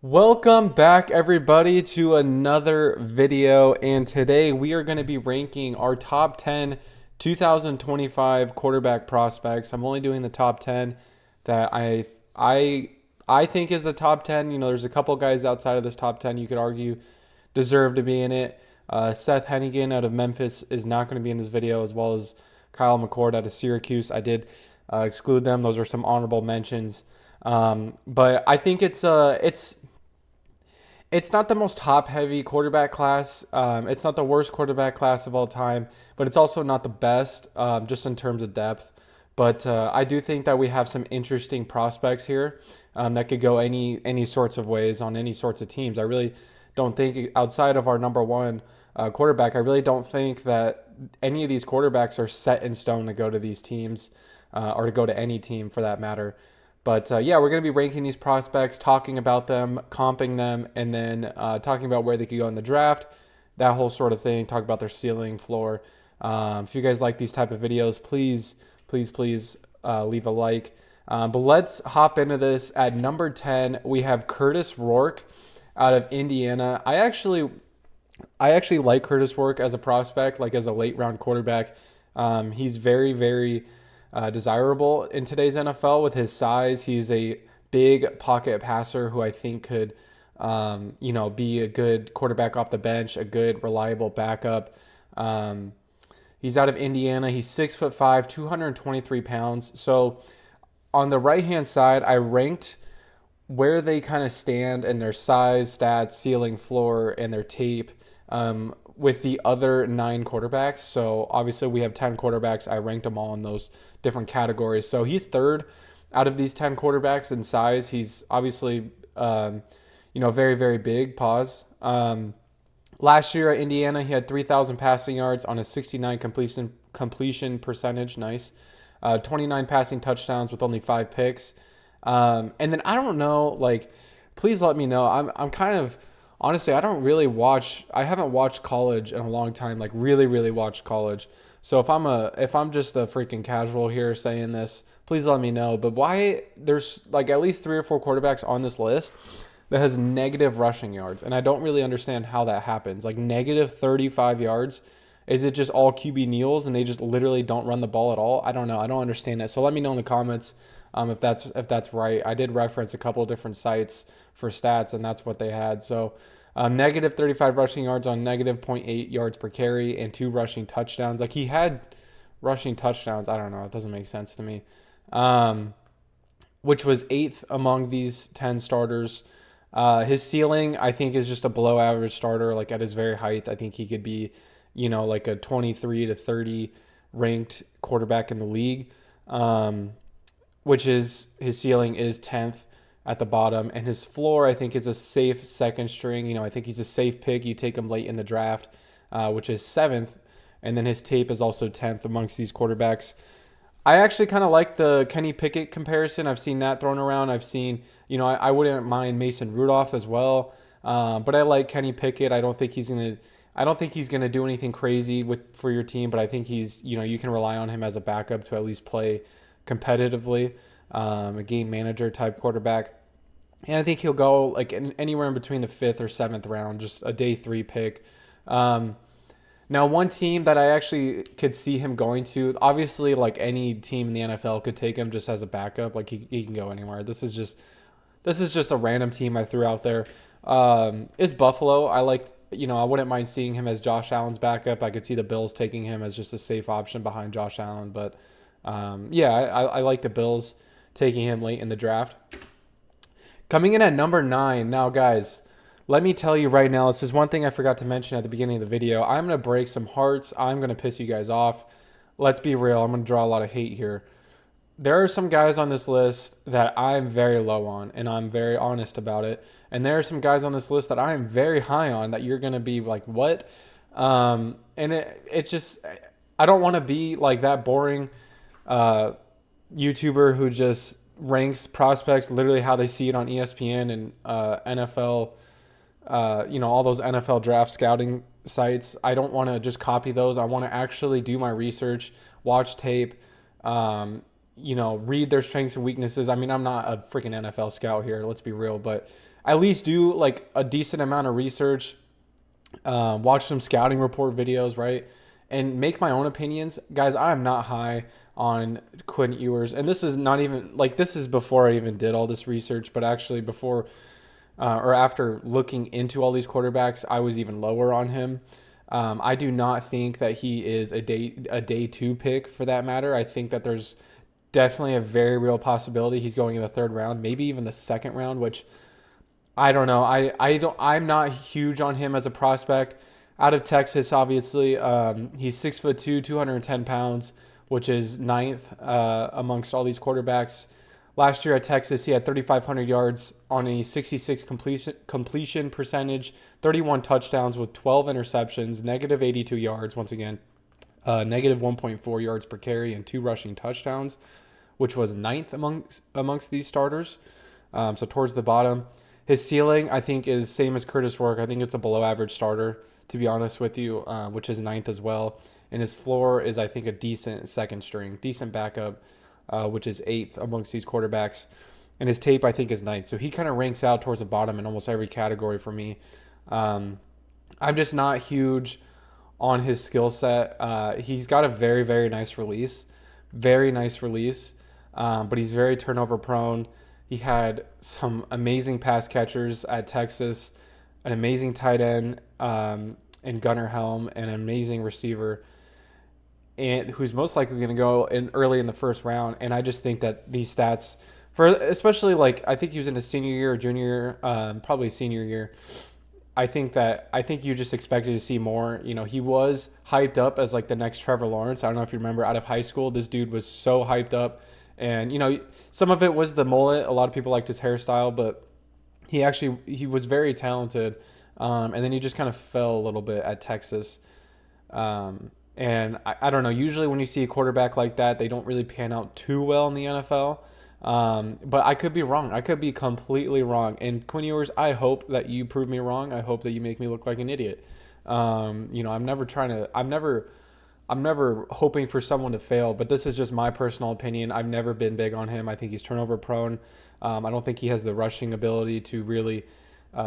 Welcome back, everybody, to another video. And today we are going to be ranking our top 10 2025 quarterback prospects. I'm only doing the top 10 that I think is the top 10. You know, there's a couple guys outside of this top 10 you could argue deserve to be in it. Seth Hennigan out of Memphis is not going to be in this video, as well as Kyle McCord out of Syracuse. I did exclude them. Those are some honorable mentions. But I think it's not the most top-heavy quarterback class. It's not the worst quarterback class of all time, but it's also not the best, just in terms of depth. But I do think that we have some interesting prospects here that could go any sorts of ways on any sorts of teams. I really don't think, outside of our number one quarterback, I really don't think that any of these quarterbacks are set in stone to go to these teams or to go to any team for that matter. But yeah, we're going to be ranking these prospects, talking about them, comping them, and then talking about where they could go in the draft, that whole sort of thing, talk about their ceiling, floor. If you guys like these type of videos, please leave a like. But let's hop into this. At number 10, we have Curtis Rourke out of Indiana. I actually like Curtis Rourke as a prospect, like as a late round quarterback. He's very desirable in today's NFL with his size. He's a big pocket passer who I think could, be a good quarterback off the bench, a good reliable backup. He's out of Indiana. He's 6'5", 223 pounds. So on the right hand side, I ranked where they kind of stand in their size, stats, ceiling, floor, and their tape with the other 9 quarterbacks. So obviously we have 10 quarterbacks. I ranked them all in those different categories. So he's third out of these 10 quarterbacks in size. He's obviously, very big. Pause. Last year at Indiana, he had 3,000 passing yards on a 69 completion percentage. Nice. 29 passing touchdowns with only 5 picks. And then I don't know, like, please let me know. I'm kind of, honestly, I haven't watched college in a long time, like really watched college. So if I'm just a freaking casual here saying this, please let me know. But why there's like at least 3 or 4 quarterbacks on this list that has negative rushing yards, and I don't really understand how that happens. Like negative 35 yards. Is it just all QB kneels and they just literally don't run the ball at all? I don't know. I don't understand it. So let me know in the comments if that's right. I did reference a couple of different sites for stats, and that's what they had. So negative 35 rushing yards on negative 0.8 yards per carry and 2 rushing touchdowns. Like he had rushing touchdowns. I don't know. It doesn't make sense to me. Which was 8th among these 10 starters. His ceiling, I think, is just a below average starter. Like at his very height, I think he could be, like a 23 to 30 ranked quarterback in the league. Which is his ceiling is 10th at the bottom, and his floor I think is a safe second string. I think he's a safe pick. You take him late in the draft, which is 7th, and then his tape is also 10th amongst these quarterbacks. I actually kind of like the Kenny Pickett comparison. I've seen that thrown around. I've seen, I wouldn't mind Mason Rudolph as well, but I like Kenny Pickett. I don't think he's gonna do anything crazy for your team, but I think he's, you can rely on him as a backup to at least play competitively, a game manager type quarterback. And I think he'll go like anywhere in between the 5th or 7th round, just a day 3 pick. Now, one team that I actually could see him going to, obviously, like any team in the NFL could take him just as a backup. Like he can go anywhere. This is just a random team I threw out there. Is Buffalo. I wouldn't mind seeing him as Josh Allen's backup. I could see the Bills taking him as just a safe option behind Josh Allen. But I like the Bills taking him late in the draft. Coming in at number 9. Now, guys, let me tell you right now, this is one thing I forgot to mention at the beginning of the video. I'm going to break some hearts. I'm going to piss you guys off. Let's be real. I'm going to draw a lot of hate here. There are some guys on this list that I'm very low on, and I'm very honest about it. And there are some guys on this list that I am very high on that you're going to be like, what? And it just, I don't want to be like that boring YouTuber who just ranks prospects literally how they see it on ESPN and NFL, all those NFL draft scouting sites. I don't want to just copy those. I want to actually do my research, watch tape, read their strengths and weaknesses. I mean, I'm not a freaking NFL scout here, let's be real, but at least do like a decent amount of research, watch some scouting report videos, right? And make my own opinions. Guys, I'm not high on Quinn Ewers. And this is not even, like, this is before I even did all this research, but actually before or after looking into all these quarterbacks, I was even lower on him. I do not think that he is a day two pick for that matter. I think that there's definitely a very real possibility he's going in the third round, maybe even the second round, which I don't know. I'm not huge on him as a prospect. Out of Texas, obviously, he's 6'2", 210 pounds, which is ninth amongst all these quarterbacks. Last year at Texas, he had 3,500 yards on a 66 completion percentage, 31 touchdowns with 12 interceptions, negative 82 yards once again, negative 1.4 yards per carry, and 2 rushing touchdowns, which was ninth amongst these starters. So towards the bottom. His ceiling, I think, is same as Curtis Rourke. I think it's a below average starter, to be honest with you, which is ninth as well. And his floor is, I think, a decent second string, decent backup, which is eighth amongst these quarterbacks. And his tape, I think, is ninth. So he kind of ranks out towards the bottom in almost every category for me. I'm just not huge on his skill set. He's got a very, very nice release. Very nice release. But he's very turnover prone. He had some amazing pass catchers at Texas, an amazing tight end in Gunnar Helm, and an amazing receiver, and who's most likely going to go in early in the first round. And I just think that these stats, for especially like I think he was in his senior year or junior year, probably senior year. I think you just expected to see more. You know, he was hyped up as like the next Trevor Lawrence. I don't know if you remember out of high school, this dude was so hyped up. And, you know, some of it was the mullet. A lot of people liked his hairstyle, but he was very talented. And then he just kind of fell a little bit at Texas. And I don't know. Usually when you see a quarterback like that, they don't really pan out too well in the NFL. But I could be wrong. I could be completely wrong. And Quinn Ewers, I hope that you prove me wrong. I hope that you make me look like an idiot. You know, I'm never hoping for someone to fail, but this is just my personal opinion. I've never been big on him. I think he's turnover prone. I don't think he has the rushing ability to really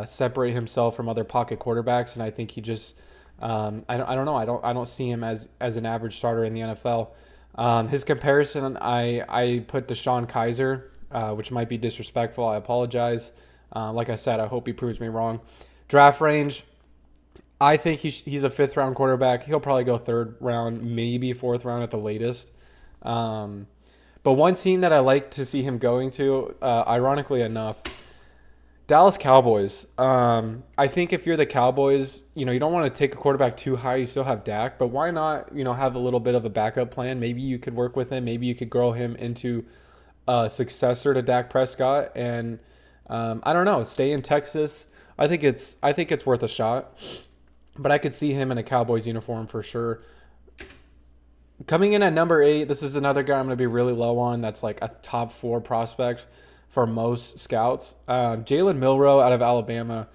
separate himself from other pocket quarterbacks, and I think he just I don't know. I don't see him as an average starter in the NFL. His comparison, I put Deshaun Kaiser, which might be disrespectful. I apologize. Like I said, I hope he proves me wrong. Draft range. I think he's a fifth round quarterback. He'll probably go third round, maybe fourth round at the latest. But one team that I like to see him going to, ironically enough, Dallas Cowboys. I think if you're the Cowboys, you know, you don't want to take a quarterback too high. You still have Dak, but why not, you know, have a little bit of a backup plan? Maybe you could work with him. Maybe you could grow him into a successor to Dak Prescott, and I don't know, stay in Texas. I think it's worth a shot. But I could see him in a Cowboys uniform for sure. Coming in at number 8, this is another guy I'm going to be really low on. That's like a top 4 prospect for most scouts. Jalen Milroe out of Alabama.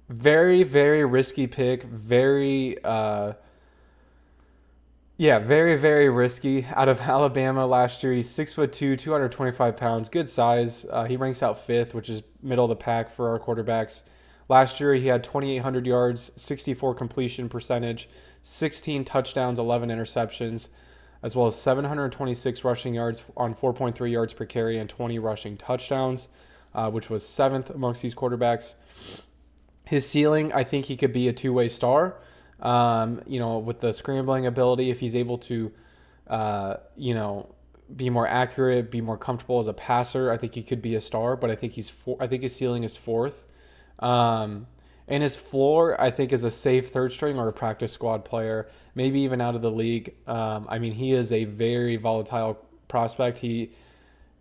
Very, very risky pick. Very, very, very risky. Out of Alabama last year, he's 6'2", 225 pounds. Good size. He ranks out 5th, which is middle of the pack for our quarterbacks. Last year, he had 2,800 yards, 64 completion percentage, 16 touchdowns, 11 interceptions, as well as 726 rushing yards on 4.3 yards per carry and 20 rushing touchdowns, which was 7th amongst these quarterbacks. His ceiling, I think he could be a two-way star, you know, with the scrambling ability. If he's able to, you know, be more accurate, be more comfortable as a passer, I think he could be a star, but I think his ceiling is 4th. And his floor, I think, is a safe third string or a practice squad player, maybe even out of the league. I mean, he is a very volatile prospect. He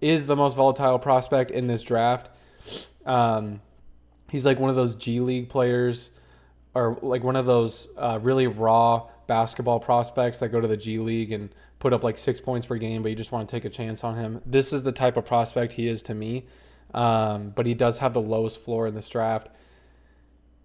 is the most volatile prospect in this draft. He's like one of those G League players, or like one of those really raw basketball prospects that go to the G League and put up like 6 points per game, but you just want to take a chance on him. This is the type of prospect he is to me. But he does have the lowest floor in this draft.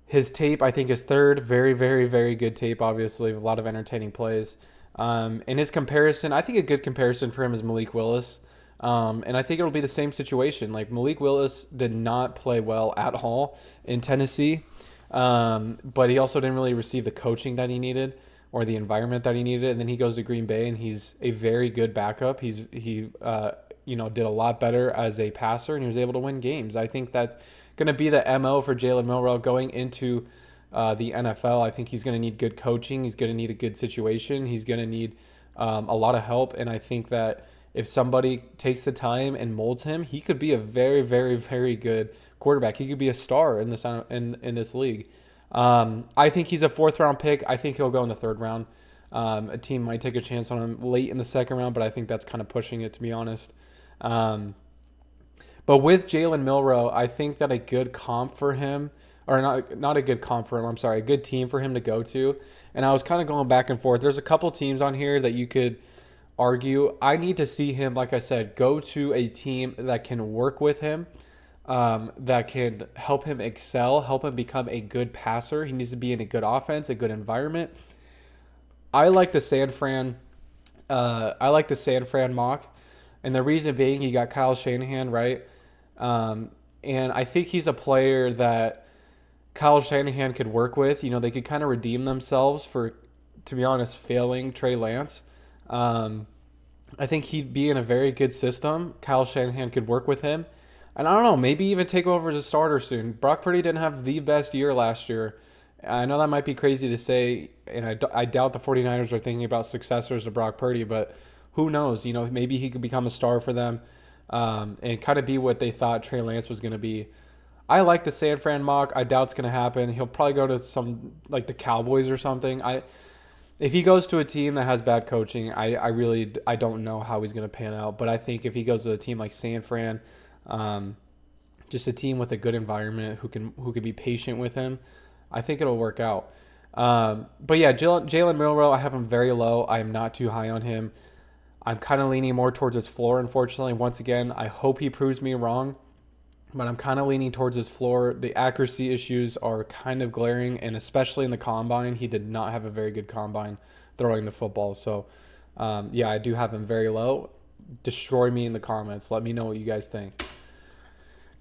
His tape, I think, is 3rd. Very, very, very good tape, obviously. A lot of entertaining plays. In his comparison, I think a good comparison for him is Malik Willis. And I think it'll be the same situation. Like Malik Willis did not play well at all in Tennessee, but he also didn't really receive the coaching that he needed or the environment that he needed. And then he goes to Green Bay, and he's a very good backup. Did a lot better as a passer, and he was able to win games. I think that's going to be the MO for Jalen Milroe going into the NFL. I think he's going to need good coaching. He's going to need a good situation. He's going to need a lot of help. And I think that if somebody takes the time and molds him, he could be a very, very, very good quarterback. He could be a star in this league. I think he's a fourth round pick. I think he'll go in the third round. A team might take a chance on him late in the second round, but I think that's kind of pushing it, to be honest. But with Jalen Milroe, I think that a good comp for him, or not a good comp for him, I'm sorry, a good team for him to go to. And I was kind of going back and forth. There's a couple teams on here that you could argue. I need to see him, like I said, go to a team that can work with him, that can help him excel, help him become a good passer. He needs to be in a good offense, a good environment. I like the San Fran. I like the San Fran mock, and the reason being, he got Kyle Shanahan, right? And I think he's a player that Kyle Shanahan could work with. They could kind of redeem themselves for, to be honest, failing Trey Lance. I think he'd be in a very good system. Kyle Shanahan could work with him. And I don't know, maybe even take over as a starter soon. Brock Purdy didn't have the best year last year. I know that might be crazy to say, and I doubt the 49ers are thinking about successors to Brock Purdy, but who knows? Maybe he could become a star for them, and kind of be what they thought Trey Lance was going to be. I like the San Fran mock. I doubt it's going to happen. He'll probably go to some, like the Cowboys or something. If he goes to a team that has bad coaching, I don't know how he's going to pan out. But I think if he goes to a team like San Fran, just a team with a good environment who can be patient with him, I think it'll work out. But yeah, Jalen Milroe, I have him very low. I am not too high on him. I'm kind of leaning more towards his floor, unfortunately. Once again, I hope he proves me wrong, but I'm kind of leaning towards his floor. The accuracy issues are kind of glaring, and especially in the combine, he did not have a very good combine throwing the football. So, yeah, I do have him very low. Destroy me in the comments. Let me know what you guys think.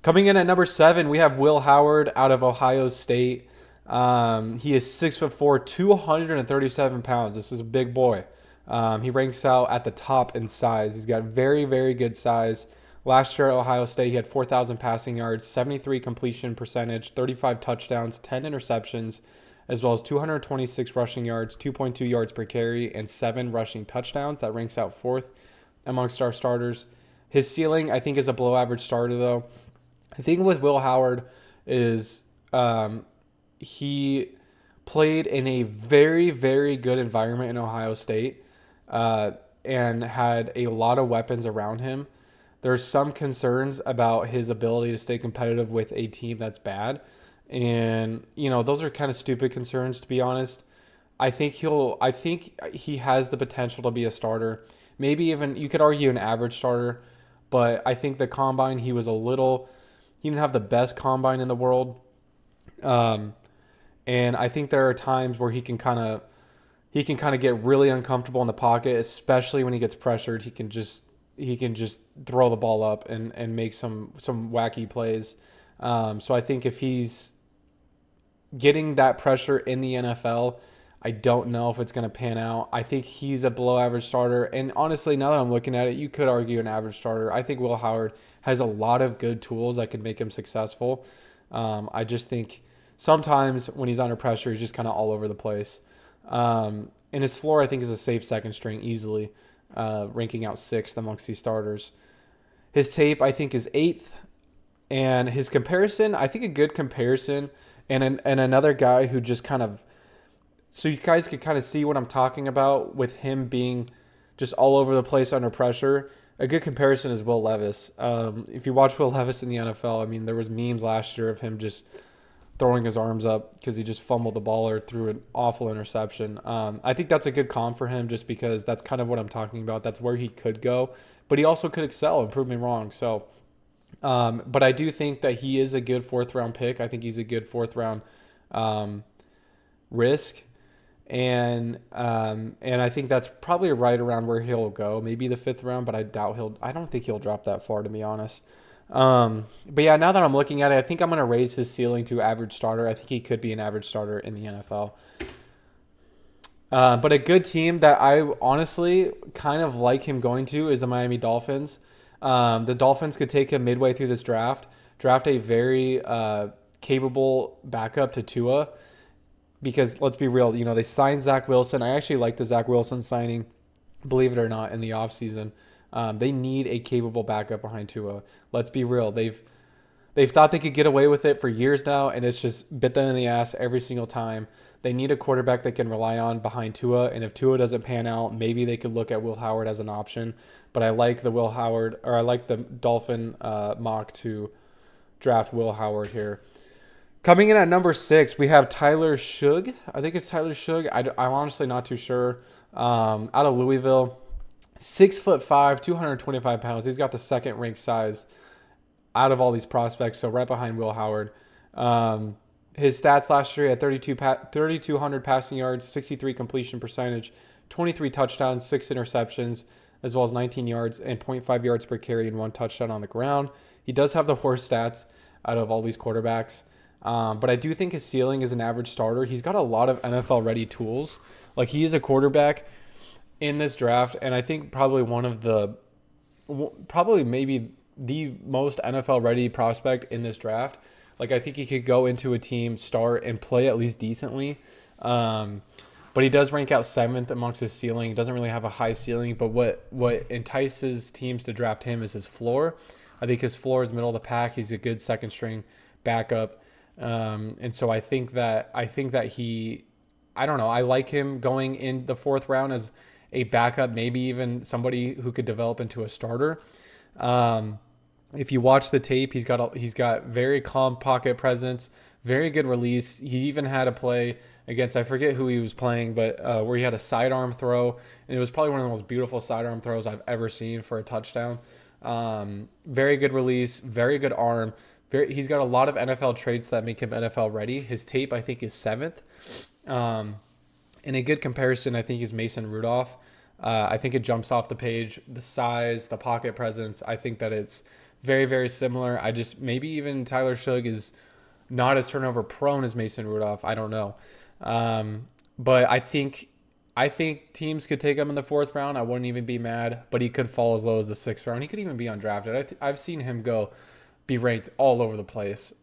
Coming in at number 7, we have Will Howard out of Ohio State. He is 6'4", 237 pounds. This is a big boy. He ranks out at the top in size. He's got very, very good size. Last year at Ohio State, he had 4,000 passing yards, 73 completion percentage, 35 touchdowns, 10 interceptions, as well as 226 rushing yards, 2.2 yards per carry, and 7 rushing touchdowns. That ranks out 4th amongst our starters. His ceiling, I think, is a below average starter, though. The thing with Will Howard is he played in a very, very good environment in Ohio State, and had a lot of weapons around him. There's some concerns about his ability to stay competitive with a team that's bad. And, those are kind of stupid concerns, to be honest. I think he has the potential to be a starter. Maybe even, you could argue, an average starter. But I think the combine, he didn't have the best combine in the world. And I think there are times where he can kind of get really uncomfortable in the pocket, especially when he gets pressured. He can just throw the ball up and make some wacky plays. So I think if he's getting that pressure in the NFL, I don't know if it's going to pan out. I think he's a below average starter. And honestly, now that I'm looking at it, you could argue an average starter. I think Will Howard has a lot of good tools that could make him successful. I just think sometimes when he's under pressure, he's just kind of all over the place. And his floor, I think, is a safe second string easily, ranking out 6th amongst these starters. His tape, I think, is 8th. And his comparison, I think a good comparison, and another guy who just kind of, so you guys could kind of see what I'm talking about with him being just all over the place under pressure. A good comparison is Will Levis. If you watch Will Levis in the NFL, I mean, there was memes last year of him just throwing his arms up because he just fumbled the ball or threw an awful interception. I think that's a good comp for him just because that's kind of what I'm talking about. That's where he could go, but he also could excel and prove me wrong. So, but I do think that he is a good 4th round pick. I think he's a good 4th round risk. and I think that's probably right around where he'll go, maybe the fifth round, but I don't think he'll drop that far, to be honest. But yeah, now that I'm looking at it, I think I'm gonna raise his ceiling to average starter. I think he could be an average starter in the NFL. But a good team that I honestly kind of like him going to is the Miami Dolphins. The Dolphins could take him midway through this draft a very capable backup to Tua, because let's be real, they signed Zach Wilson. I actually like the Zach Wilson signing, believe it or not, in the offseason. They need a capable backup behind Tua. Let's be real. They've thought they could get away with it for years now, and it's just bit them in the ass every single time. They need a quarterback they can rely on behind Tua, and if Tua doesn't pan out, maybe they could look at Will Howard as an option. But I like I like the Dolphin mock to draft Will Howard here. Coming in at number 6, we have Tyler Shug. I think it's Tyler Shug. I'm honestly not too sure. Out of Louisville, 6'5", 225 pounds. He's got the second ranked size out of all these prospects, so right behind Will Howard. His stats last year at 3,200 passing yards, 63 completion percentage, 23 touchdowns, 6 interceptions, as well as 19 yards and 0.5 yards per carry and 1 touchdown on the ground. He does have the worst stats out of all these quarterbacks. But I do think his ceiling is an average starter. He's got a lot of NFL-ready tools. Like, he is a quarterback in this draft, and I think probably maybe the most NFL-ready prospect in this draft. Like, I think he could go into a team, start, and play at least decently. But he does rank out 7th amongst his ceiling. He doesn't really have a high ceiling, but what entices teams to draft him is his floor. I think his floor is middle of the pack. He's a good second-string backup. And so I think that I don't know. I like him going in the 4th round as a backup, maybe even somebody who could develop into a starter. If you watch the tape, he's got very calm pocket presence, very good release. He even had a play against, I forget who he was playing, but where he had a sidearm throw, and it was probably one of the most beautiful sidearm throws I've ever seen for a touchdown. Very good release, very good arm. He's got a lot of NFL traits that make him NFL ready. His tape, I think, is 7th. In a good comparison, I think, is Mason Rudolph. I think it jumps off the page. The size, the pocket presence, I think that it's very, very similar. Maybe even Tyler Shug is not as turnover prone as Mason Rudolph. I don't know. But I think teams could take him in the 4th round. I wouldn't even be mad, but he could fall as low as the 6th round. He could even be undrafted. I've seen him be ranked all over the place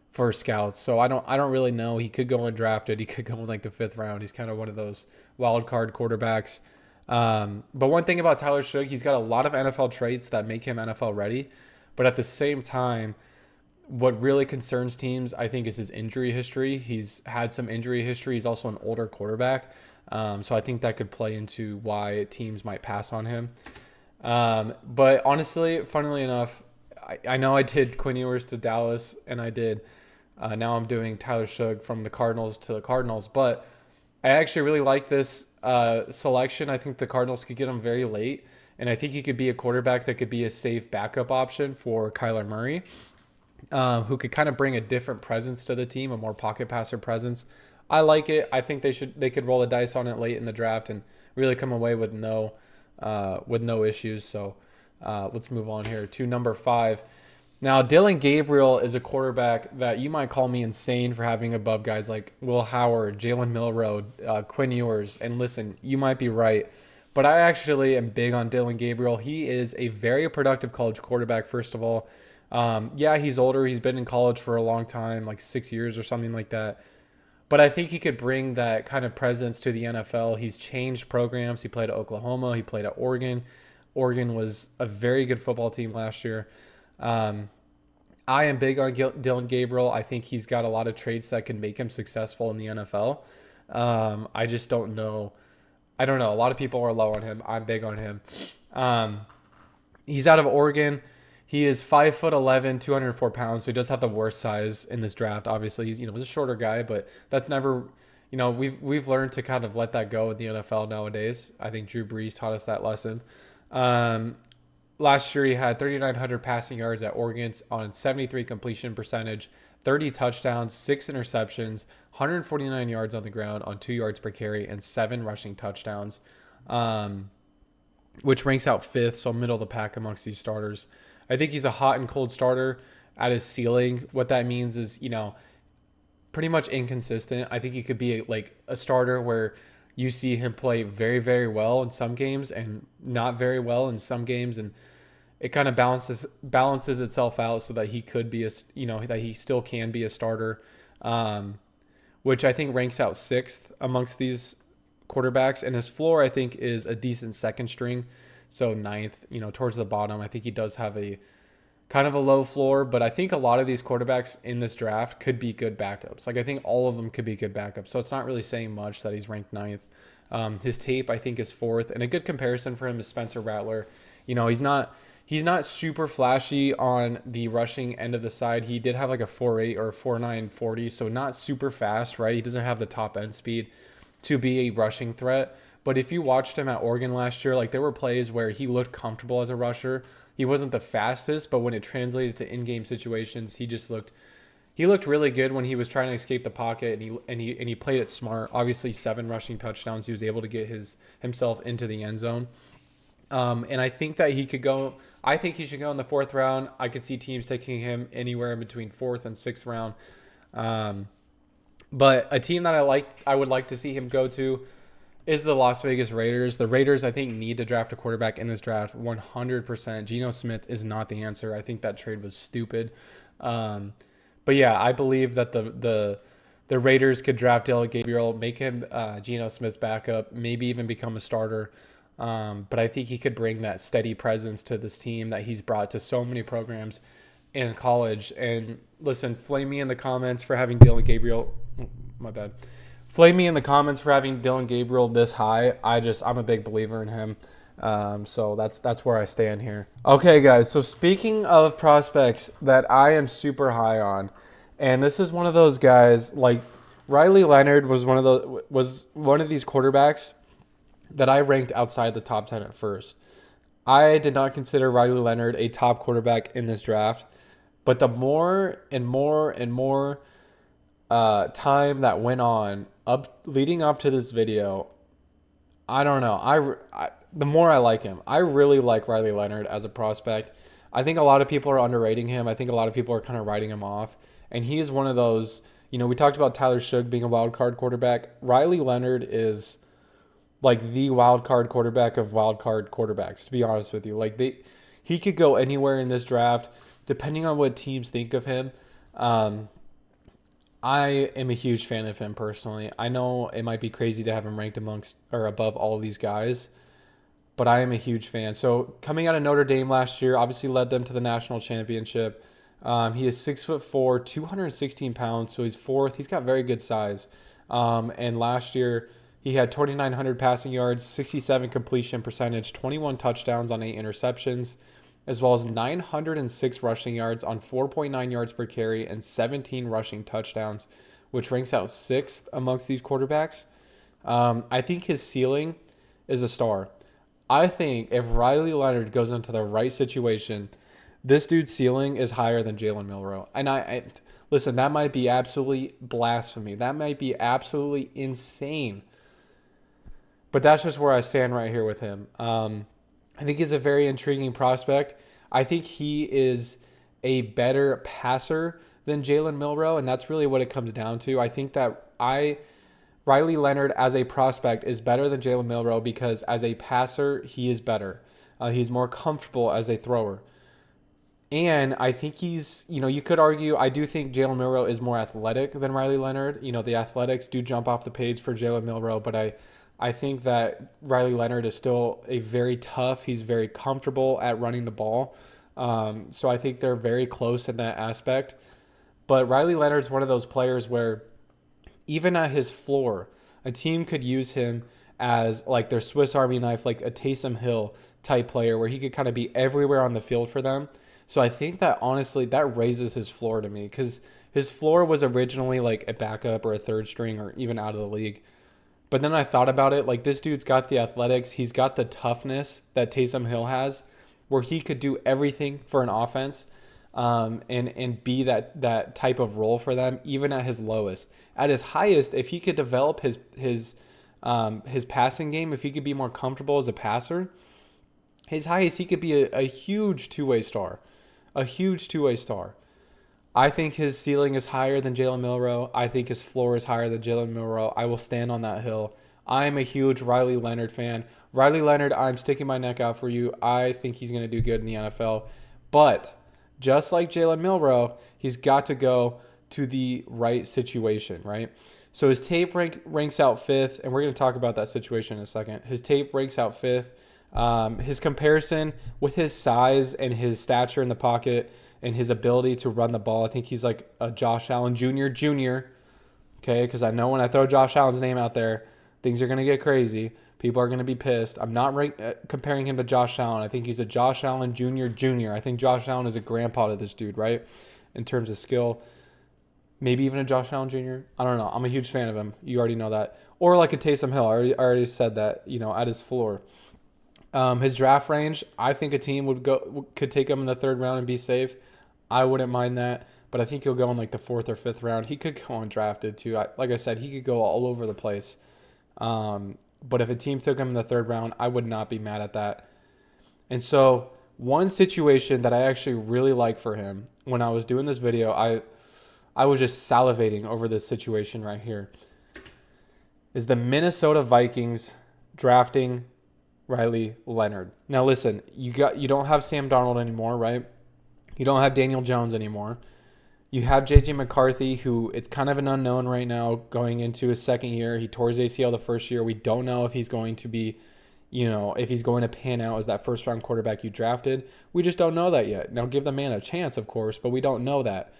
for scouts. So I don't really know. He could go undrafted. He could go in like the 5th round. He's kind of one of those wild card quarterbacks. But one thing about Tyler Shug, he's got a lot of NFL traits that make him NFL ready. But at the same time, what really concerns teams, I think, is his injury history. He's had some injury history. He's also an older quarterback. So I think that could play into why teams might pass on him. But honestly, funnily enough, I know I did Quinn Ewers to Dallas, and I did. Now I'm doing Tyler Shug from the Cardinals to the Cardinals. But I actually really like this selection. I think the Cardinals could get him very late, and I think he could be a quarterback that could be a safe backup option for Kyler Murray, who could kind of bring a different presence to the team, a more pocket passer presence. I like it. I think they could roll the dice on it late in the draft and really come away with no issues. So let's move on here to number 5. Now, Dylan Gabriel is a quarterback that you might call me insane for having above guys like Will Howard, Jalen Milroe, Quinn Ewers. And listen, you might be right, but I actually am big on Dylan Gabriel. He is a very productive college quarterback, first of all. Yeah, he's older. He's been in college for a long time, like 6 years or something like that. But I think he could bring that kind of presence to the NFL. He's changed programs. He played at Oklahoma. He played at Oregon. Oregon was a very good football team last year. I am big on Dylan Gabriel. I think he's got a lot of traits that can make him successful in the NFL. I just don't know. I don't know. A lot of people are low on him. I'm big on him. He's out of Oregon. He is 5'11", 204 pounds. So he does have the worst size in this draft. Obviously, he's a shorter guy, but that's never, we've learned to kind of let that go in the NFL nowadays. I think Drew Brees taught us that lesson. Last year, he had 3,900 passing yards at Oregon on 73 completion percentage, 30 touchdowns, 6 interceptions, 149 yards on the ground on 2 yards per carry, and 7 rushing touchdowns, which ranks out fifth, so middle of the pack amongst these starters. I think he's a hot and cold starter at his ceiling. What that means is, pretty much inconsistent. I think he could be like a starter where you see him play very, very well in some games and not very well in some games, and it kind of balances itself out so that he could be that he still can be a starter, which I think ranks out sixth amongst these quarterbacks. And his floor, I think, is a decent second string, so ninth, towards the bottom. I think he does have a kind of a low floor, but I think a lot of these quarterbacks in this draft could be good backups. Like, I think all of them could be good backups. So it's not really saying much that he's ranked ninth. His tape, I think, is fourth, and a good comparison for him is Spencer Rattler. He's not super flashy on the rushing end of the side. He did have like a 4.8 or a 4.9 40, so not super fast, right? He doesn't have the top end speed to be a rushing threat. But if you watched him at Oregon last year, like, there were plays where he looked comfortable as a rusher. He wasn't the fastest, but when it translated to in-game situations, he looked really good when he was trying to escape the pocket, and he played it smart. Obviously, 7 rushing touchdowns. He was able to get himself into the end zone. And I think that he could go. I think he should go in the 4th round. I could see teams taking him anywhere in between 4th and 6th round. But a team that I would like to see him go to is the Las Vegas Raiders. The Raiders, I think, need to draft a quarterback in this draft 100%. Geno Smith is not the answer. I think that trade was stupid. But yeah, I believe that the Raiders could draft Dylan Gabriel, make him Geno Smith's backup, maybe even become a starter. But I think he could bring that steady presence to this team that he's brought to so many programs in college. And listen, flame me in the comments for having Dylan Gabriel. My bad. Flame me in the comments for having Dylan Gabriel this high. I'm a big believer in him. So that's where I stand here. Okay, guys. So speaking of prospects that I am super high on, and this is one of those guys, like Riley Leonard was one of these quarterbacks that I ranked outside the top 10 at first. I did not consider Riley Leonard a top quarterback in this draft, but the more and more and more time that went on leading up to this video, I don't know. The more I like him, I really like Riley Leonard as a prospect. I think a lot of people are underrating him. I think a lot of people are kind of writing him off, and he is one of those. We talked about Tyler Shough being a wild card quarterback. Riley Leonard is like the wild card quarterback of wild card quarterbacks, to be honest with you. Like, he could go anywhere in this draft, depending on what teams think of him. I am a huge fan of him personally. I know it might be crazy to have him ranked amongst or above all these guys, but I am a huge fan. So coming out of Notre Dame last year, obviously led them to the national championship. He is 6'4", 216 pounds, so he's 4th. He's got very good size. And last year, he had 2,900 passing yards, 67 completion percentage, 21 touchdowns on 8 interceptions, as well as 906 rushing yards on 4.9 yards per carry and 17 rushing touchdowns, which ranks out 6th amongst these quarterbacks. I think his ceiling is a star. I think if Riley Leonard goes into the right situation, this dude's ceiling is higher than Jalen Milroe. And I listen, that might be absolutely blasphemy. That might be absolutely insane. But that's just where I stand right here with him. I think he's a very intriguing prospect. I think he is a better passer than Jalen Milroe, and that's really what it comes down to. I think that Riley Leonard as a prospect is better than Jalen Milroe because as a passer, he is better. He's more comfortable as a thrower. And I think he's, you could argue, I do think Jalen Milroe is more athletic than Riley Leonard. The athletics do jump off the page for Jalen Milroe, but I think that Riley Leonard is still he's very comfortable at running the ball. So I think they're very close in that aspect. But Riley Leonard's one of those players where even at his floor, a team could use him as like their Swiss Army knife, like a Taysom Hill type player where he could kind of be everywhere on the field for them. So I think that honestly that raises his floor to me because his floor was originally like a backup or a 3rd string or even out of the league. But then I thought about it, like this dude's got the athletics, he's got the toughness that Taysom Hill has, where he could do everything for an offense. and be that type of role for them, even at his lowest. At his highest, if he could develop his passing game, if he could be more comfortable as a passer, his highest, he could be a huge two-way star, a huge two-way star. I think his ceiling is higher than Jalen Milroe. I think his floor is higher than Jalen Milroe. I will stand on that hill. I am a huge Riley Leonard fan. Riley Leonard, I'm sticking my neck out for you. I think he's going to do good in the NFL. But just like Jalen Milroe, he's got to go to the right situation, right? So his tape ranks out fifth, and we're going to talk about that situation in a second. His tape ranks out fifth. His comparison with his size and his stature in the pocket and his ability to run the ball, I think he's like a Josh Allen Jr. Okay, because I know when I throw Josh Allen's name out there, things are going to get crazy. People are going to be pissed. I'm not comparing him to Josh Allen. I think he's a Josh Allen Jr. I think Josh Allen is a grandpa to this dude, right? In terms of skill. Maybe even a Josh Allen Jr. I don't know. I'm a huge fan of him. You already know that. Or like a Taysom Hill. I already said that, at his floor. His draft range, I think a team could take him in the third round and be safe. I wouldn't mind that, but I think he'll go in like the fourth or fifth round. He could go undrafted too. Like I said, he could go all over the place. But if a team took him in the third round, I would not be mad at that. And so one situation that I actually really like for him, when I was doing this video, I was just salivating over this situation right here, is the Minnesota Vikings drafting Riley Leonard. Now listen, you don't have Sam Darnold anymore, right? You don't have Daniel Jones anymore. You have J.J. McCarthy, who it's kind of an unknown right now going into his second year. He tore his ACL the first year. We don't know if he's going to be, if he's going to pan out as that first-round quarterback you drafted. We just don't know that yet. Now, give the man a chance, of course, but we don't know that.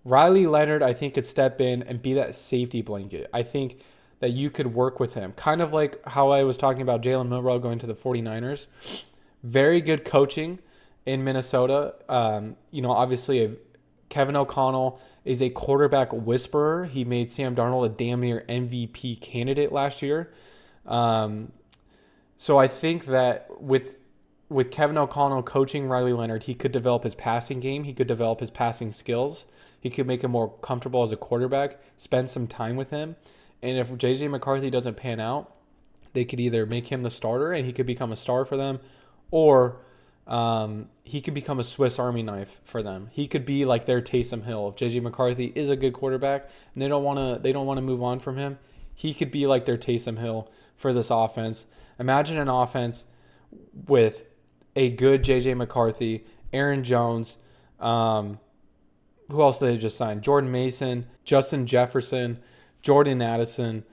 Riley Leonard, I think, could step in and be that safety blanket. I think that you could work with him. Kind of like how I was talking about Jalen Milroe going to the 49ers. Very good coaching in Minnesota. Obviously Kevin O'Connell is a quarterback whisperer. He made Sam Darnold a damn near MVP candidate last year. So I think that with Kevin O'Connell coaching Riley Leonard, he could develop his passing game. He could develop his passing skills. He could make him more comfortable as a quarterback, spend some time with him. And if J.J. McCarthy doesn't pan out, they could either make him the starter and he could become a star for them, or he could become a Swiss Army knife for them. He could be like their Taysom Hill. If J.J. McCarthy is a good quarterback and they don't want to move on from him, he could be like their Taysom Hill for this offense. Imagine an offense with a good J.J. McCarthy, Aaron Jones, who else did they just sign? Jordan Mason, Justin Jefferson, Jordan Addison,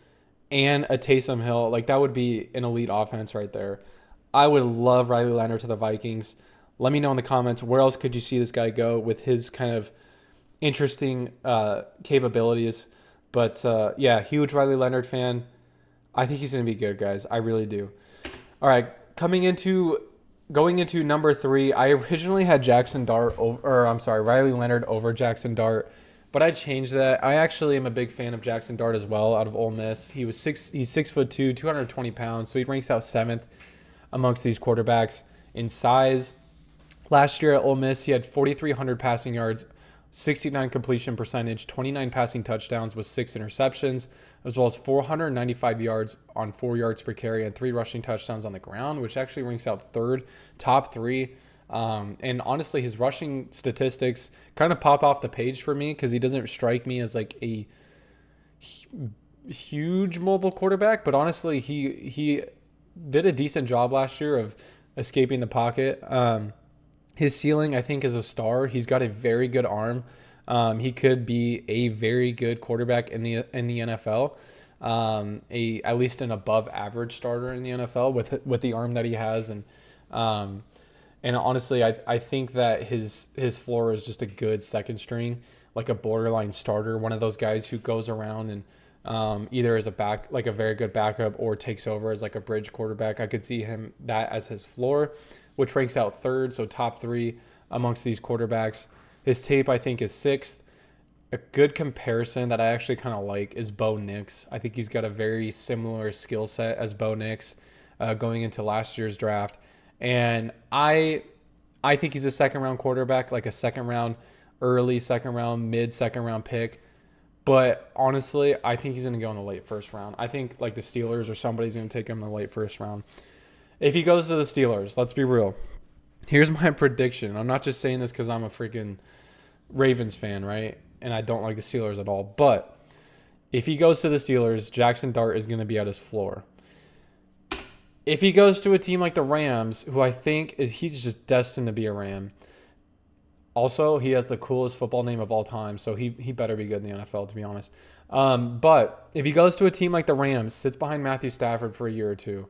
and a Taysom Hill. Like, that would be an elite offense right there. I would love Riley Leonard to the Vikings. Let me know in the comments, where else could you see this guy go with his kind of interesting capabilities. But, huge Riley Leonard fan. I think he's going to be good, guys. I really do. All right, going into number 3, I originally had Riley Leonard over Jackson Dart, but I changed that. I actually am a big fan of Jackson Dart as well, out of Ole Miss. He's 6'2", 220 pounds, so he ranks out 7th amongst these quarterbacks in size. Last year at Ole Miss, he had 4,300 passing yards, 69 completion percentage, 29 passing touchdowns with 6 interceptions, as well as 495 yards on 4 yards per carry and 3 rushing touchdowns on the ground, which actually ranks out 3rd, top 3. And honestly, his rushing statistics kind of pop off the page for me because he doesn't strike me as like a huge mobile quarterback, but honestly, he did a decent job last year of escaping the pocket. His ceiling, I think, is a star. He's got a very good arm. He could be a very good quarterback in the NFL. At least an above average starter in the NFL with the arm that he has, and honestly, I think that his floor is just a good second string, like a borderline starter, one of those guys who goes around and either as a very good backup or takes over as like a bridge quarterback. I could see him that as his floor, which ranks out 3rd, so top 3 amongst these quarterbacks. His tape, I think, is 6th. A good comparison that I actually kind of like is Bo Nix. I think he's got a very similar skill set as Bo Nix going into last year's draft. And I I think he's a second round quarterback, like a second round, early second round, mid second round pick. But honestly, I think he's going to go in the late first round. I think like the Steelers or somebody's going to take him in the late first round. If he goes to the Steelers, let's be real. Here's my prediction. I'm not just saying this because I'm a freaking Ravens fan, right? And I don't like the Steelers at all. But if he goes to the Steelers, Jackson Dart is going to be at his floor. If he goes to a team like the Rams, who I think he's just destined to be a Ram. Also, he has the coolest football name of all time, so he better be good in the NFL, to be honest. But if he goes to a team like the Rams, sits behind Matthew Stafford for a year or two,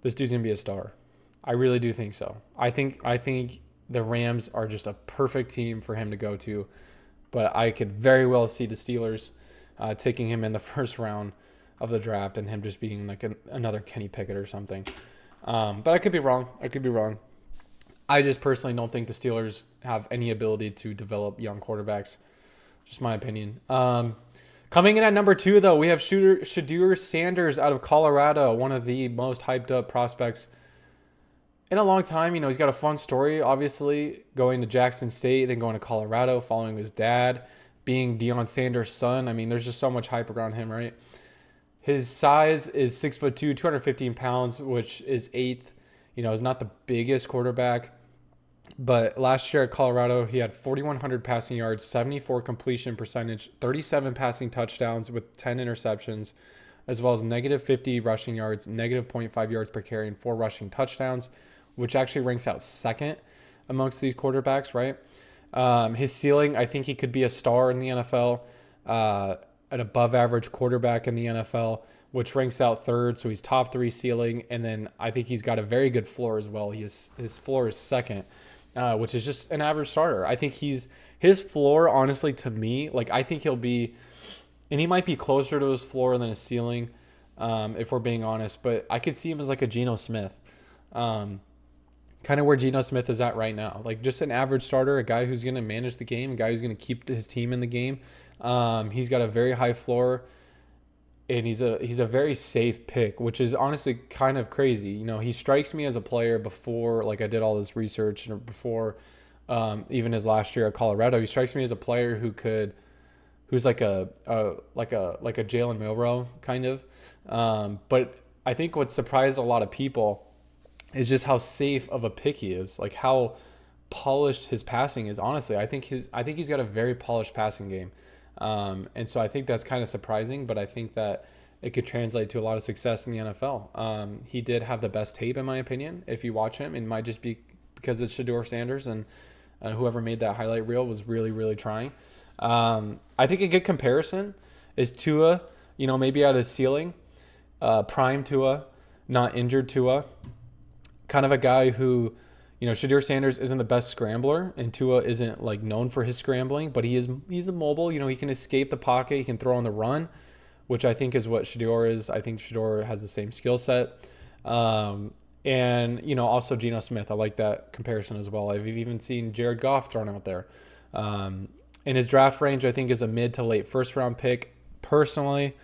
this dude's going to be a star. I really do think so. I think the Rams are just a perfect team for him to go to, but I could very well see the Steelers taking him in the first round of the draft and him just being like another Kenny Pickett or something. But I could be wrong. I just personally don't think the Steelers have any ability to develop young quarterbacks. Just my opinion. Coming in at number 2, though, we have Shedeur Sanders out of Colorado, one of the most hyped up prospects in a long time. You know, he's got a fun story, obviously, going to Jackson State, then going to Colorado, following his dad, being Deion Sanders' son. I mean, there's just so much hype around him, right? His size is 6'2", 215 pounds, which is 8th. You know, he's not the biggest quarterback. But last year at Colorado, he had 4,100 passing yards, 74 completion percentage, 37 passing touchdowns with 10 interceptions, as well as negative 50 rushing yards, negative 0.5 yards per carry, and 4 rushing touchdowns, which actually ranks out second amongst these quarterbacks, right? His ceiling, I think he could be a star in the NFL, an above-average quarterback in the NFL, which ranks out third, so he's top 3 ceiling, and then I think he's got a very good floor as well. His floor is second, which is just an average starter. I think his floor, honestly, to me, like I think he'll be, and he might be closer to his floor than his ceiling, if we're being honest, but I could see him as like a Geno Smith, kind of where Geno Smith is at right now. Like just an average starter, a guy who's going to manage the game, a guy who's going to keep his team in the game. He's got a very high floor, and he's a very safe pick, which is honestly kind of crazy. You know, he strikes me as a player before, like I did all this research, and before even his last year at Colorado, he strikes me as a player who's like a Jalen Milroe kind of. But I think what surprised a lot of people is just how safe of a pick he is, like how polished his passing is. Honestly, I think he's got a very polished passing game. And so I think that's kind of surprising, but I think that it could translate to a lot of success in the NFL. He did have the best tape, in my opinion. If you watch him, it might just be because it's Shedeur Sanders, and whoever made that highlight reel was really, really trying. I think a good comparison is Tua, you know, maybe at his ceiling, prime Tua, not injured Tua, kind of a guy who, you know, Shedeur Sanders isn't the best scrambler, and Tua isn't like known for his scrambling, but he's a mobile. You know, he can escape the pocket, he can throw on the run, which I think is what Shedeur is. I think Shedeur has the same skill set, and you know, also Geno Smith. I like that comparison as well. I've even seen Jared Goff thrown out there. In his draft range, I think is a mid to late first round pick. Personally,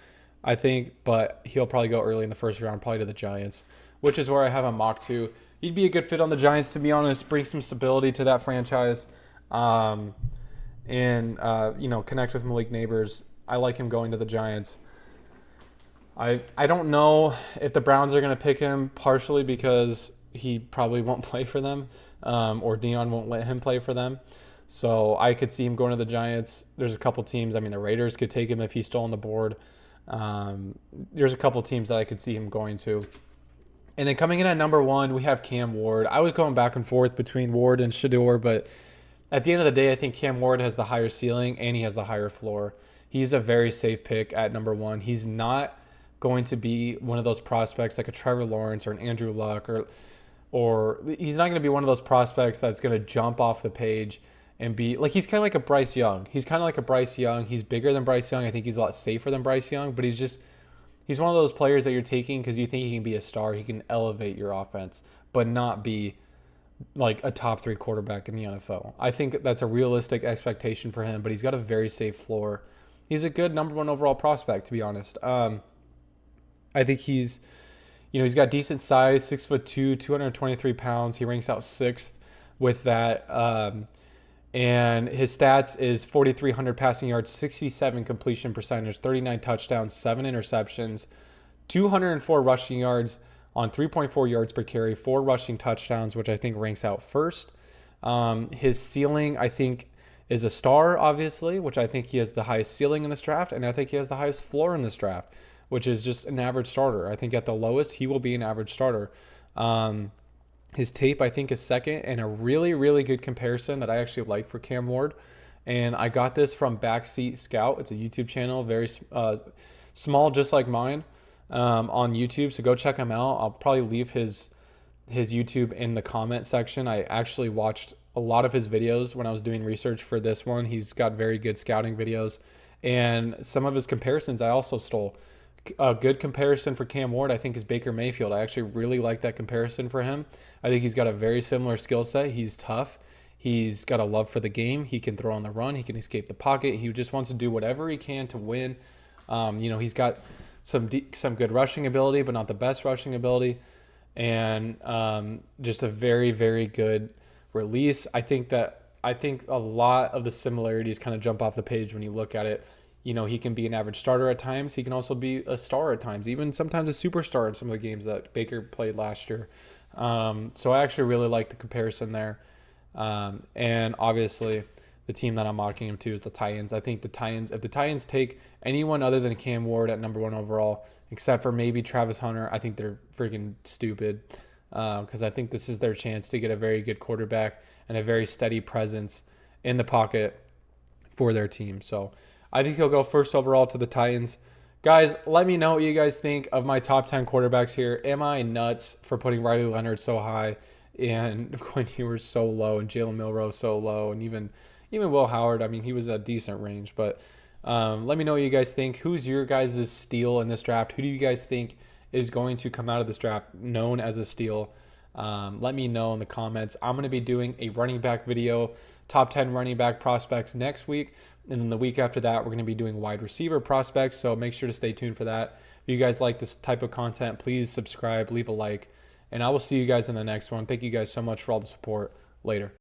I think, but he'll probably go early in the first round, probably to the Giants, which is where I have him mocked to. He'd be a good fit on the Giants, to be honest, bring some stability to that franchise, and you know, connect with Malik Neighbors. I like him going to the Giants. I don't know if the Browns are going to pick him, partially because he probably won't play for them, or Deion won't let him play for them. So I could see him going to the Giants. There's a couple teams. I mean, the Raiders could take him if he's still on the board. There's a couple teams that I could see him going to. And then coming in at number 1, we have Cam Ward. I was going back and forth between Ward and Shedeur, but at the end of the day, I think Cam Ward has the higher ceiling and he has the higher floor. He's a very safe pick at number 1. He's not going to be one of those prospects like a Trevor Lawrence or an Andrew Luck, or he's not going to be one of those prospects that's going to jump off the page and be like, he's kind of like a Bryce Young. He's bigger than Bryce Young. I think he's a lot safer than Bryce Young, but he's one of those players that you're taking because you think he can be a star. He can elevate your offense, but not be like a top 3 quarterback in the NFL. I think that's a realistic expectation for him, but he's got a very safe floor. He's a good number 1 overall prospect, to be honest. I think he's got decent size, 6'2", 223 pounds. He ranks out 6th with that. And his stats is 4,300 passing yards, 67 completion percentage, 39 touchdowns, 7 interceptions, 204 rushing yards on 3.4 yards per carry, 4 rushing touchdowns, which I think ranks out first. His ceiling, I think, is a star, obviously, which I think he has the highest ceiling in this draft, and I think he has the highest floor in this draft, which is just an average starter. I think at the lowest, he will be an average starter. His tape, I think, is second, and a really, really good comparison that I actually like for Cam Ward. And I got this from Backseat Scout. It's a YouTube channel, very small, just like mine, on YouTube. So go check him out. I'll probably leave his YouTube in the comment section. I actually watched a lot of his videos when I was doing research for this one. He's got very good scouting videos, and some of his comparisons I also stole. A good comparison for Cam Ward, I think, is Baker Mayfield. I actually really like that comparison for him. I think he's got a very similar skill set. He's tough. He's got a love for the game. He can throw on the run. He can escape the pocket. He just wants to do whatever he can to win. He's got some good rushing ability, but not the best rushing ability. And just a very, very good release. I think a lot of the similarities kind of jump off the page when you look at it. He can be an average starter at times. He can also be a star at times, even sometimes a superstar in some of the games that Baker played last year. So I actually really like the comparison there. And obviously, the team that I'm mocking him to is the Titans. I think if the Titans take anyone other than Cam Ward at number 1 overall, except for maybe Travis Hunter, I think they're freaking stupid, because I think this is their chance to get a very good quarterback and a very steady presence in the pocket for their team. So I think he'll go first overall to the Titans. Guys, let me know what you guys think of my top 10 quarterbacks here. Am I nuts for putting Riley Leonard so high and Quinn Ewers so low and Jalen Milroe so low, and even Will Howard? I mean, he was a decent range, but let me know what you guys think. Who's your guys' steal in this draft? Who do you guys think is going to come out of this draft known as a steal? Let me know in the comments. I'm going to be doing a running back video, top 10 running back prospects next week. And then the week after that, we're going to be doing wide receiver prospects. So make sure to stay tuned for that. If you guys like this type of content, please subscribe, leave a like, and I will see you guys in the next one. Thank you guys so much for all the support. Later.